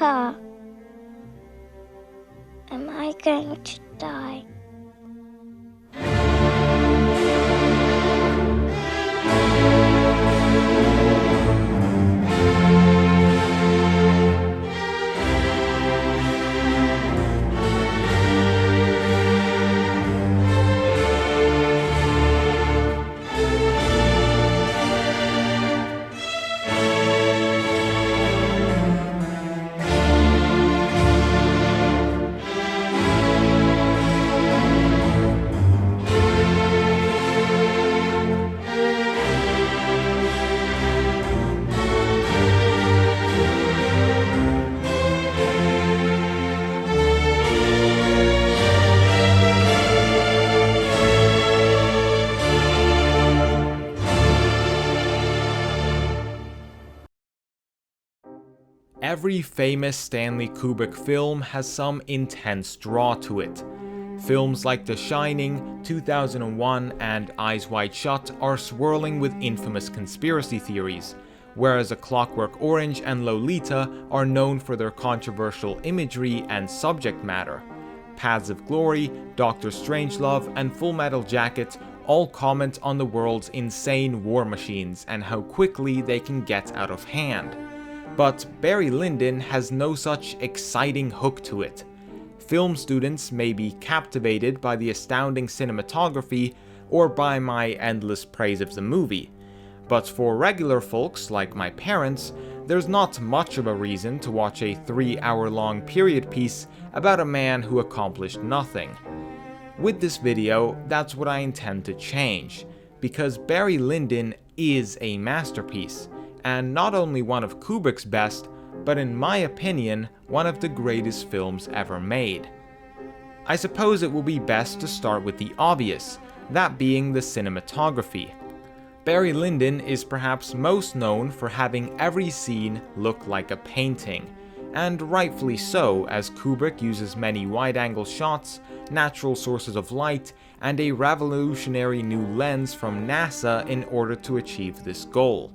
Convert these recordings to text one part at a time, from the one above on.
car. Am I going to die? Every famous Stanley Kubrick film has some intense draw to it. Films like The Shining, 2001, and Eyes Wide Shut are swirling with infamous conspiracy theories, whereas A Clockwork Orange and Lolita are known for their controversial imagery and subject matter. Paths of Glory, Doctor Strangelove, and Full Metal Jacket all comment on the world's insane war machines and how quickly they can get out of hand. But Barry Lyndon has no such exciting hook to it. Film students may be captivated by the astounding cinematography or by my endless praise of the movie, but for regular folks like my parents, there's not much of a reason to watch a 3-hour-long period piece about a man who accomplished nothing. With this video, that's what I intend to change, because Barry Lyndon is a masterpiece, and not only one of Kubrick's best, but in my opinion, one of the greatest films ever made. I suppose it will be best to start with the obvious, that being the cinematography. Barry Lyndon is perhaps most known for having every scene look like a painting, and rightfully so, as Kubrick uses many wide-angle shots, natural sources of light, and a revolutionary new lens from NASA in order to achieve this goal.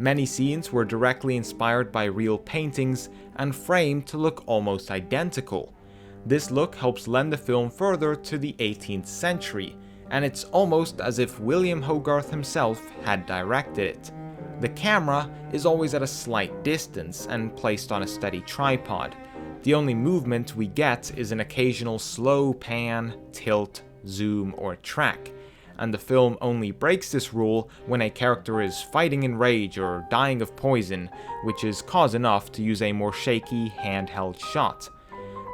Many scenes were directly inspired by real paintings and framed to look almost identical. This look helps lend the film further to the 18th century, and it's almost as if William Hogarth himself had directed it. The camera is always at a slight distance and placed on a steady tripod. The only movement we get is an occasional slow pan, tilt, zoom, or track. And the film only breaks this rule when a character is fighting in rage or dying of poison, which is cause enough to use a more shaky, handheld shot.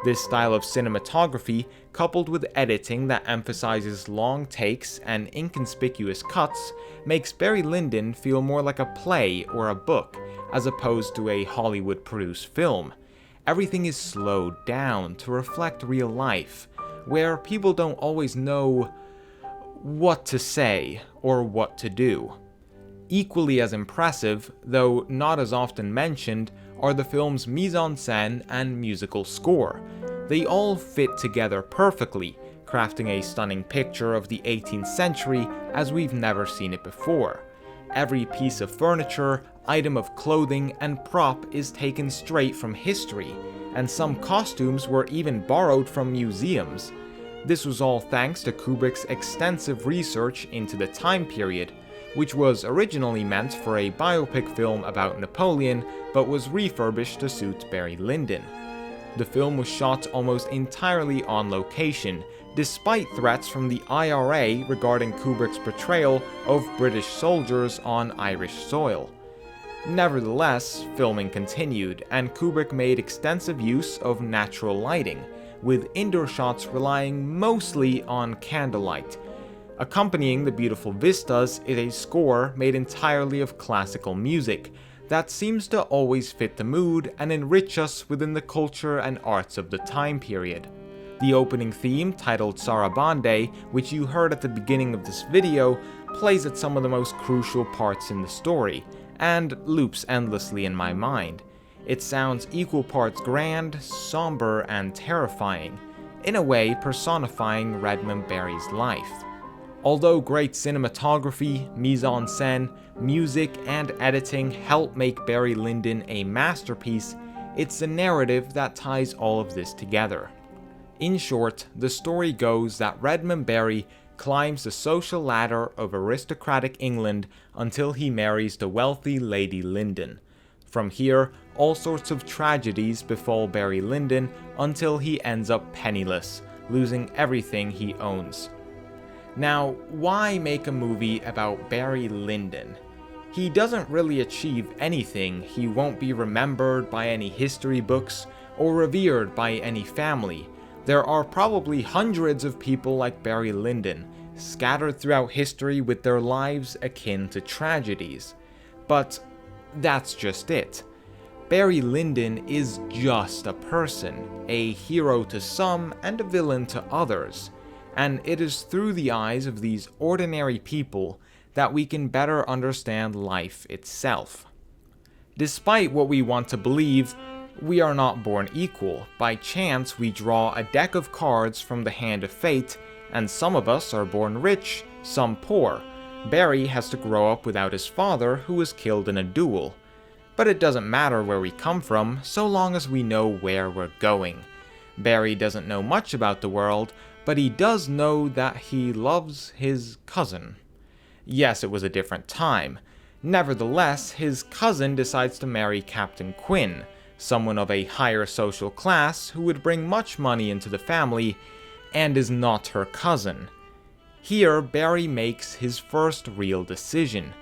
This style of cinematography, coupled with editing that emphasizes long takes and inconspicuous cuts, makes Barry Lyndon feel more like a play or a book, as opposed to a Hollywood-produced film. Everything is slowed down to reflect real life, where people don't always know what to say or what to do. Equally as impressive, though not as often mentioned, are the film's mise en scène and musical score. They all fit together perfectly, crafting a stunning picture of the 18th century as we've never seen it before. Every piece of furniture, item of clothing, and prop is taken straight from history, and some costumes were even borrowed from museums. This was all thanks to Kubrick's extensive research into the time period, which was originally meant for a biopic film about Napoleon, but was refurbished to suit Barry Lyndon. The film was shot almost entirely on location, despite threats from the IRA regarding Kubrick's portrayal of British soldiers on Irish soil. Nevertheless, filming continued, and Kubrick made extensive use of natural lighting, with indoor shots relying mostly on candlelight. Accompanying the beautiful vistas is a score made entirely of classical music that seems to always fit the mood and enrich us within the culture and arts of the time period. The opening theme, titled Sarabande, which you heard at the beginning of this video, plays at some of the most crucial parts in the story, and loops endlessly in my mind. It sounds equal parts grand, somber, and terrifying, in a way personifying Redmond Barry's life. Although great cinematography, mise en scène, music, and editing help make Barry Lyndon a masterpiece, It's the narrative that ties all of this together. In short, the story goes that Redmond Barry climbs the social ladder of aristocratic England until he marries the wealthy Lady Lyndon. From here, all sorts of tragedies befall Barry Lyndon until he ends up penniless, losing everything he owns. Now, why make a movie about Barry Lyndon? He doesn't really achieve anything. He won't be remembered by any history books or revered by any family. There are probably hundreds of people like Barry Lyndon, scattered throughout history with their lives akin to tragedies. But that's just it. Barry Lyndon is just a person, a hero to some and a villain to others. And it is through the eyes of these ordinary people that we can better understand life itself. Despite what we want to believe, we are not born equal. By chance, we draw a deck of cards from the hand of fate, and some of us are born rich, some poor. Barry has to grow up without his father, who was killed in a duel. But it doesn't matter where we come from, so long as we know where we're going. Barry doesn't know much about the world, but he does know that he loves his cousin. Yes, it was a different time. Nevertheless, his cousin decides to marry Captain Quinn, someone of a higher social class who would bring much money into the family, and is not her cousin. Here, Barry makes his first real decision.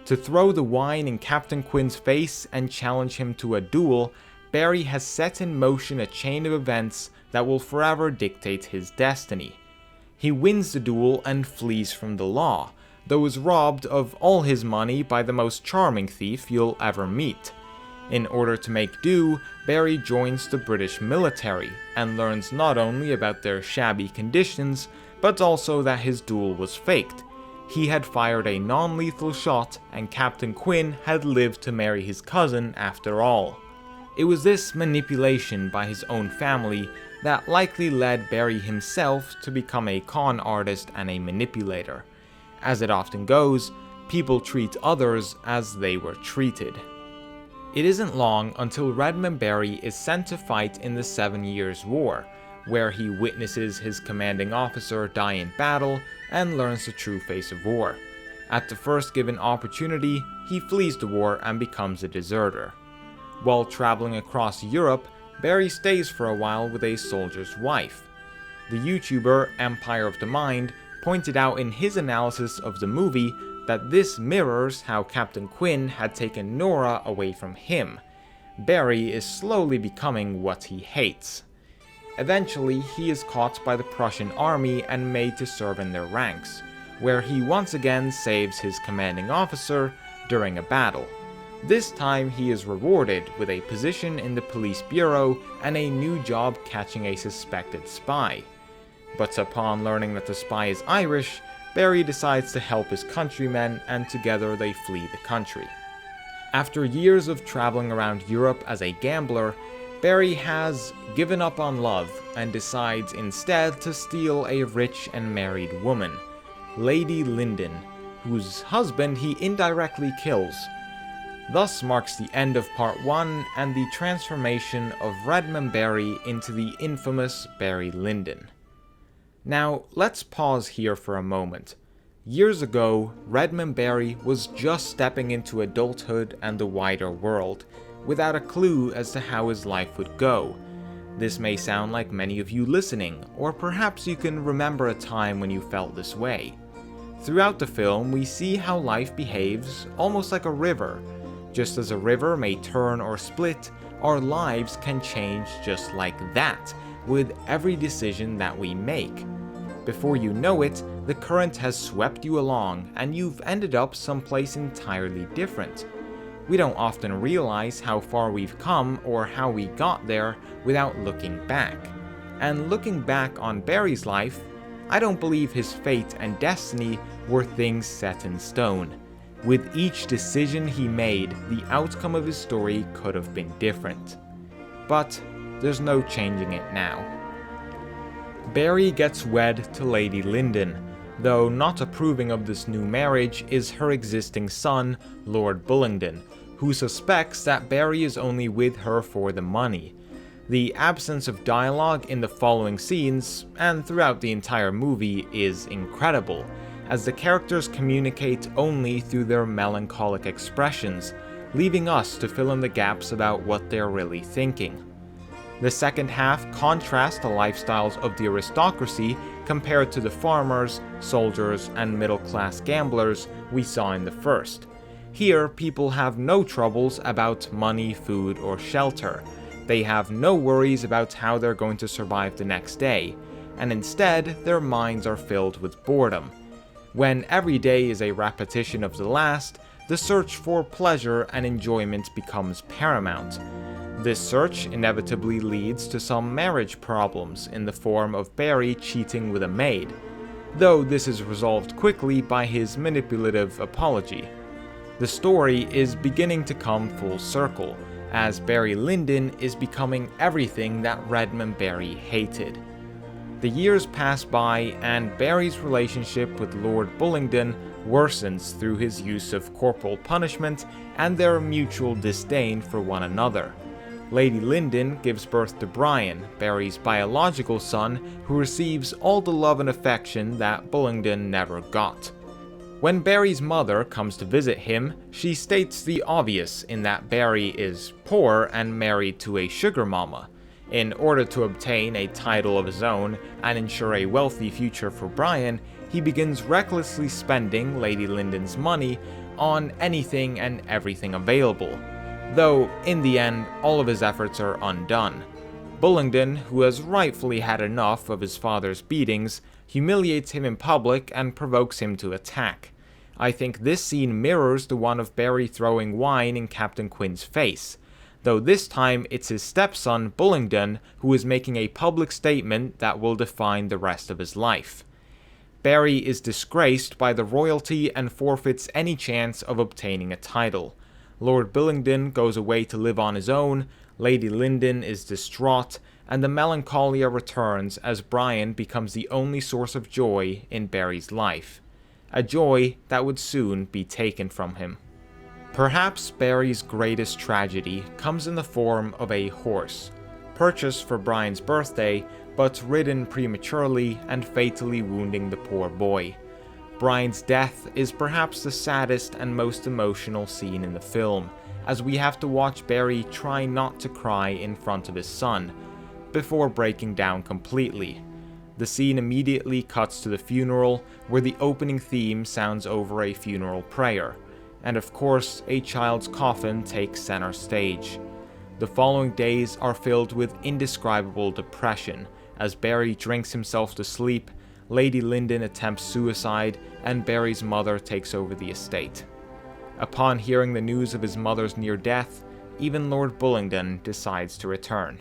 To throw the wine in Captain Quinn's face and challenge him to a duel, Barry has set in motion a chain of events that will forever dictate his destiny. He wins the duel and flees from the law, though is robbed of all his money by the most charming thief you'll ever meet. In order to make do, Barry joins the British military and learns not only about their shabby conditions, but also that his duel was faked. He had fired a non-lethal shot and Captain Quinn had lived to marry his cousin after all. It was this manipulation by his own family that likely led Barry himself to become a con artist and a manipulator. As it often goes, people treat others as they were treated. It isn't long until Redmond Barry is sent to fight in the 7 Years' War, where he witnesses his commanding officer die in battle and learns the true face of war. At the first given opportunity, he flees the war and becomes a deserter. While traveling across Europe, Barry stays for a while with a soldier's wife. The YouTuber Empire of the Mind pointed out in his analysis of the movie that this mirrors how Captain Quinn had taken Nora away from him. Barry is slowly becoming what he hates. Eventually, he is caught by the Prussian army and made to serve in their ranks, where he once again saves his commanding officer during a battle. This time he is rewarded with a position in the police bureau and a new job catching a suspected spy. But upon learning that the spy is Irish, Barry decides to help his countrymen and together they flee the country. After years of traveling around Europe as a gambler, Barry has given up on love and decides instead to steal a rich and married woman, Lady Lyndon, whose husband he indirectly kills. Thus marks the end of part 1 and the transformation of Redmond Barry into the infamous Barry Lyndon. Now, let's pause here for a moment. Years ago, Redmond Barry was just stepping into adulthood and the wider world, without a clue as to how his life would go. This may sound like many of you listening, or perhaps you can remember a time when you felt this way. Throughout the film, we see how life behaves almost like a river. Just as a river may turn or split, our lives can change just like that, with every decision that we make. Before you know it, the current has swept you along, and you've ended up someplace entirely different. We don't often realize how far we've come or how we got there without looking back. And looking back on Barry's life, I don't believe his fate and destiny were things set in stone. With each decision he made, the outcome of his story could have been different. But there's no changing it now. Barry gets wed to Lady Lyndon, though not approving of this new marriage is her existing son, Lord Bullingdon, who suspects that Barry is only with her for the money. The absence of dialogue in the following scenes, and throughout the entire movie, is incredible, as the characters communicate only through their melancholic expressions, leaving us to fill in the gaps about what they're really thinking. The second half contrasts the lifestyles of the aristocracy compared to the farmers, soldiers, and middle-class gamblers we saw in the first. Here, people have no troubles about money, food, or shelter. They have no worries about how they're going to survive the next day, and instead, their minds are filled with boredom. When every day is a repetition of the last, the search for pleasure and enjoyment becomes paramount. This search inevitably leads to some marriage problems in the form of Barry cheating with a maid, though this is resolved quickly by his manipulative apology. The story is beginning to come full circle, as Barry Lyndon is becoming everything that Redmond Barry hated. The years pass by, and Barry's relationship with Lord Bullingdon worsens through his use of corporal punishment and their mutual disdain for one another. Lady Lyndon gives birth to Brian, Barry's biological son, who receives all the love and affection that Bullingdon never got. When Barry's mother comes to visit him, she states the obvious in that Barry is poor and married to a sugar mama. In order to obtain a title of his own and ensure a wealthy future for Brian, he begins recklessly spending Lady Lyndon's money on anything and everything available. Though, in the end, all of his efforts are undone. Bullingdon, who has rightfully had enough of his father's beatings, humiliates him in public and provokes him to attack. I think this scene mirrors the one of Barry throwing wine in Captain Quin's face, though this time it's his stepson, Bullingdon, who is making a public statement that will define the rest of his life. Barry is disgraced by the royalty and forfeits any chance of obtaining a title. Lord Bullingdon goes away to live on his own, Lady Lyndon is distraught, and the melancholia returns as Brian becomes the only source of joy in Barry's life. A joy that would soon be taken from him. Perhaps Barry's greatest tragedy comes in the form of a horse, purchased for Brian's birthday, but ridden prematurely and fatally wounding the poor boy. Brian's death is perhaps the saddest and most emotional scene in the film, as we have to watch Barry try not to cry in front of his son, before breaking down completely. The scene immediately cuts to the funeral, where the opening theme sounds over a funeral prayer, and of course, a child's coffin takes center stage. The following days are filled with indescribable depression, as Barry drinks himself to sleep, Lady Lyndon attempts suicide, and Barry's mother takes over the estate. Upon hearing the news of his mother's near death, even Lord Bullingdon decides to return.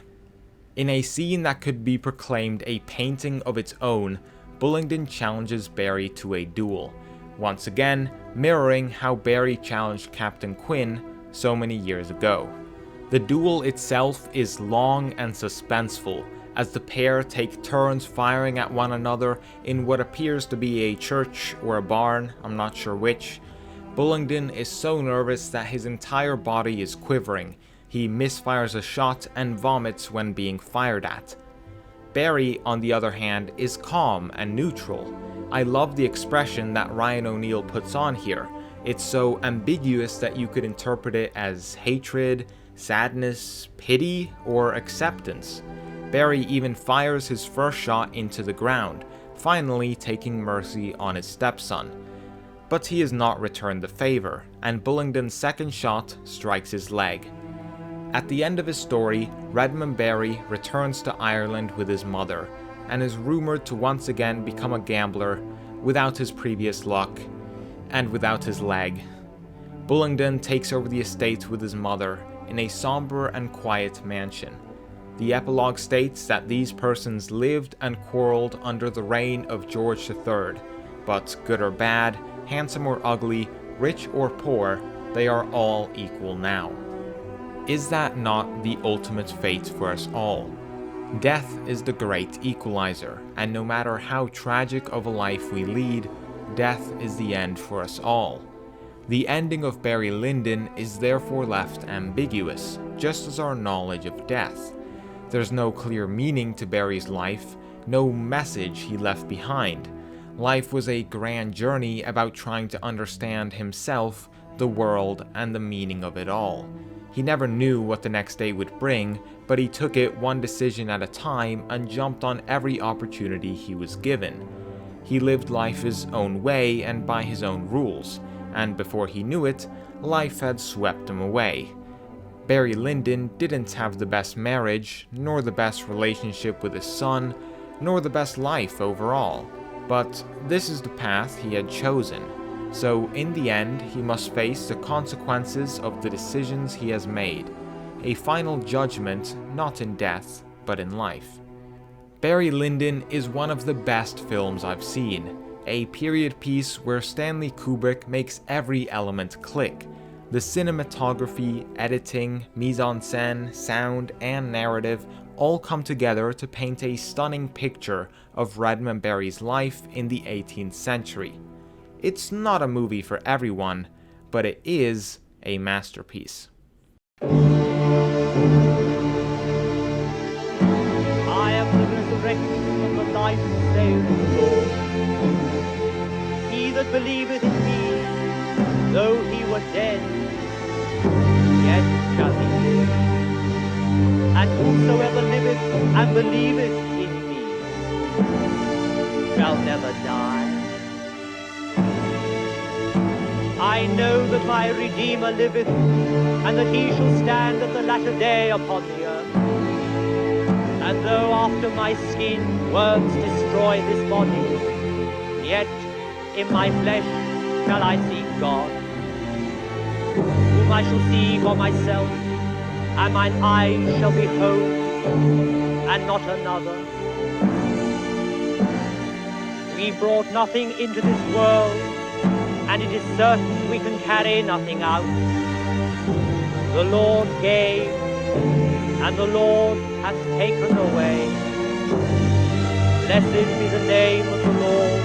In a scene that could be proclaimed a painting of its own, Bullingdon challenges Barry to a duel, once again mirroring how Barry challenged Captain Quinn so many years ago. The duel itself is long and suspenseful, as the pair take turns firing at one another in what appears to be a church or a barn, I'm not sure which. Bullingdon is so nervous that his entire body is quivering. He misfires a shot and vomits when being fired at. Barry, on the other hand, is calm and neutral. I love the expression that Ryan O'Neal puts on here. It's so ambiguous that you could interpret it as hatred, sadness, pity, or acceptance. Barry even fires his first shot into the ground, finally taking mercy on his stepson. But he has not returned the favor, and Bullingdon's second shot strikes his leg. At the end of his story, Redmond Barry returns to Ireland with his mother, and is rumored to once again become a gambler without his previous luck, and without his leg. Bullingdon takes over the estate with his mother in a somber and quiet mansion. The epilogue states that these persons lived and quarreled under the reign of George III, but good or bad, handsome or ugly, rich or poor, they are all equal now. Is that not the ultimate fate for us all? Death is the great equalizer, and no matter how tragic of a life we lead, death is the end for us all. The ending of Barry Lyndon is therefore left ambiguous, just as our knowledge of death. There's no clear meaning to Barry's life, no message he left behind. Life was a grand journey about trying to understand himself, the world, and the meaning of it all. He never knew what the next day would bring, but he took it one decision at a time and jumped on every opportunity he was given. He lived life his own way and by his own rules, and before he knew it, life had swept him away. Barry Lyndon didn't have the best marriage, nor the best relationship with his son, nor the best life overall. But this is the path he had chosen. So in the end, he must face the consequences of the decisions he has made. A final judgment, not in death, but in life. Barry Lyndon is one of the best films I've seen. A period piece where Stanley Kubrick makes every element click. The cinematography, editing, mise en scène, sound, and narrative all come together to paint a stunning picture of Redmond Barry's life in the 18th century. It's not a movie for everyone, but it is a masterpiece. I am the resurrection and the life, saith the Lord. He that believeth in me, though he were dead, yet shall he live. And whosoever liveth and believeth in me shall never die. I know that my Redeemer liveth, and that he shall stand at the latter day upon the earth. And though after my skin worms destroy this body, yet in my flesh shall I see God, whom I shall see for myself, and mine eyes shall behold, and not another. We brought nothing into this world, and it is certain we can carry nothing out. The Lord gave, and the Lord hath taken away. Blessed be the name of the Lord.